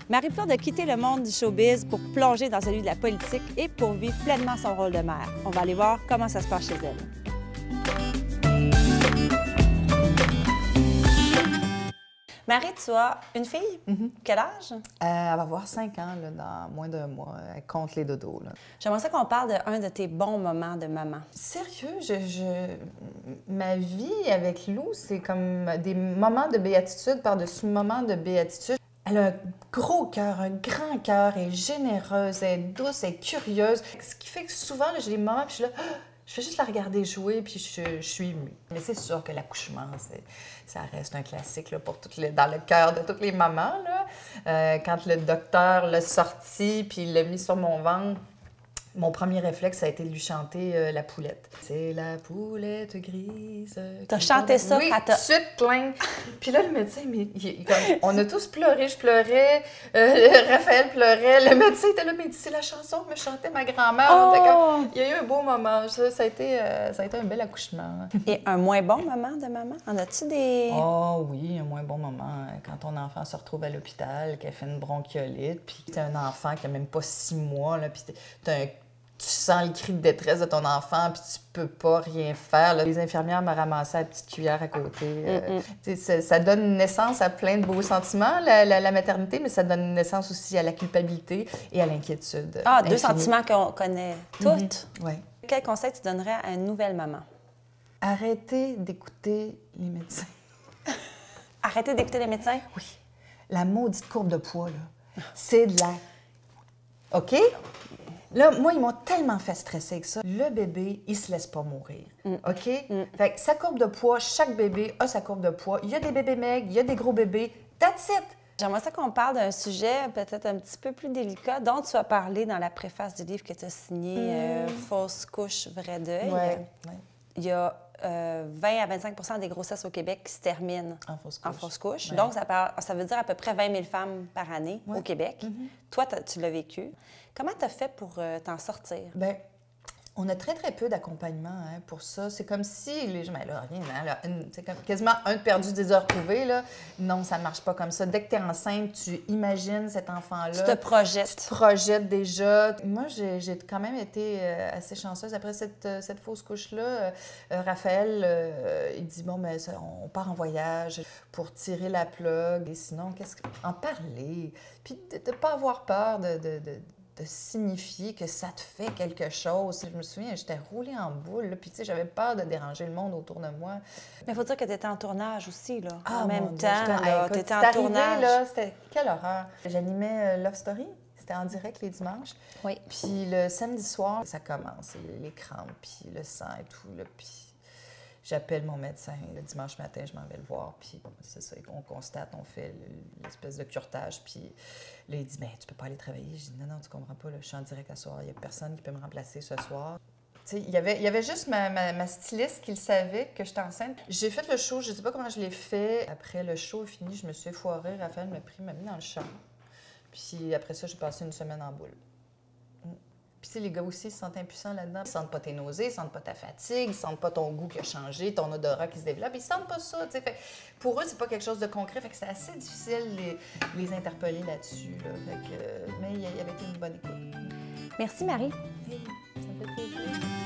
Marie Plante a quitté le monde du showbiz pour plonger dans celui de la politique et pour vivre pleinement son rôle de mère. On va aller voir comment ça se passe chez elle. Marie, tu as une fille? Quel âge? Elle va avoir 5 ans là, dans moins d'un mois. Elle compte les dodos. J'aimerais ça qu'on parle d'un de tes bons moments de maman. Sérieux, ma vie avec Lou, c'est comme des moments de béatitude par-dessus moments de béatitude. Elle a un gros cœur, un grand cœur, elle est généreuse, elle est douce, elle est curieuse. Ce qui fait que souvent, là, j'ai des moments, puis je suis là, je fais juste la regarder jouer, puis je suis émue. Mais c'est sûr que l'accouchement, ça reste un classique là, pour dans le cœur de toutes les mamans. Là. Quand le docteur l'a sorti, puis il l'a mis sur mon ventre, mon premier réflexe, ça a été de lui chanter La Poulette. C'est la poulette grise. T'as chanté ça oui, quand t'as... tout de suite, plein. Puis là, le médecin, on a tous pleuré, je pleurais, Raphaël pleurait, le médecin était là, mais il dit, c'est la chanson que me chantait ma grand-mère. Oh! Il y a eu un beau moment, ça a été un bel accouchement. Et un moins bon moment de maman? En as-tu des... Oh oui, un moins bon moment. Quand ton enfant se retrouve à l'hôpital, qu'elle fait une bronchiolite, puis t'as un enfant qui a même pas 6 mois, là, puis tu sens le cri de détresse de ton enfant, puis tu peux pas rien faire. Là. Les infirmières me ramassaient la petite cuillère à côté. Ça donne naissance à plein de beaux sentiments, la maternité, mais ça donne naissance aussi à la culpabilité et à l'inquiétude. Ah, deux sentiments qu'on connaît toutes. Oui. Quel conseil tu donnerais à une nouvelle maman? Arrêtez d'écouter les médecins. Arrêtez d'écouter les médecins? Oui. La maudite courbe de poids, là, c'est de la... OK? Là, moi, ils m'ont tellement fait stresser avec ça. Le bébé, il se laisse pas mourir, OK? Fait que sa courbe de poids, chaque bébé a sa courbe de poids. Il y a des bébés maigres, il y a des gros bébés. That's it! J'aimerais ça qu'on parle d'un sujet peut-être un petit peu plus délicat dont tu as parlé dans la préface du livre que tu as signé, Fausse couche, vrai deuil. Ouais. Il y a 20 à 25 des grossesses au Québec qui se terminent en fausse couche. Ouais. Donc, ça veut dire à peu près 20 000 femmes par année au Québec. Toi, tu l'as vécu. Comment tu as fait pour t'en sortir? Bien, on a très, très peu d'accompagnement pour ça. C'est comme si les gens... Mais là, rien, c'est comme quasiment un de perdu, 10 heures trouvées. Là. Non, ça ne marche pas comme ça. Dès que tu es enceinte, tu imagines cet enfant-là. Tu te projettes. Tu te projettes déjà. Moi, j'ai quand même été assez chanceuse. Après cette fausse couche-là, Raphaël, il dit, bon, mais on part en voyage pour tirer la plug. Et sinon, en parler. Puis de ne pas avoir peur de signifier que ça te fait quelque chose. Je me souviens, j'étais roulée en boule, là, puis tu sais, j'avais peur de déranger le monde autour de moi. Mais il faut dire que tu étais en tournage aussi, là. Ah, en même Dieu, temps, tu étais en tournage. Là, c'était quelle horreur. J'animais Love Story, c'était en direct les dimanches. Oui. Puis le samedi soir, ça commence, les crampes, puis le sang et tout, là, puis... J'appelle mon médecin le dimanche matin, je m'en vais le voir, puis c'est ça, on constate, on fait l'espèce de curetage, puis là, il dit, bien, tu peux pas aller travailler. Je dis, non, tu comprends pas, là, je suis en direct à soir, il n'y a personne qui peut me remplacer ce soir. Tu sais, il y avait juste ma styliste qui le savait que j'étais enceinte. J'ai fait le show, je ne sais pas comment je l'ai fait. Après le show fini, je me suis effoirée, Raphaël m'a mis dans le char. Puis après ça, j'ai passé une semaine en boule. Puis, tu sais, les gars aussi, ils se sentent impuissants là-dedans. Ils sentent pas tes nausées, ils sentent pas ta fatigue, ils sentent pas ton goût qui a changé, ton odorat qui se développe. Ils sentent pas ça, tu sais. Fait pour eux, c'est pas quelque chose de concret. Fait que c'est assez difficile de les interpeller là-dessus, là. Fait que, mais il y avait été une bonne écoute. Merci, Marie. Hey, ça me fait plaisir.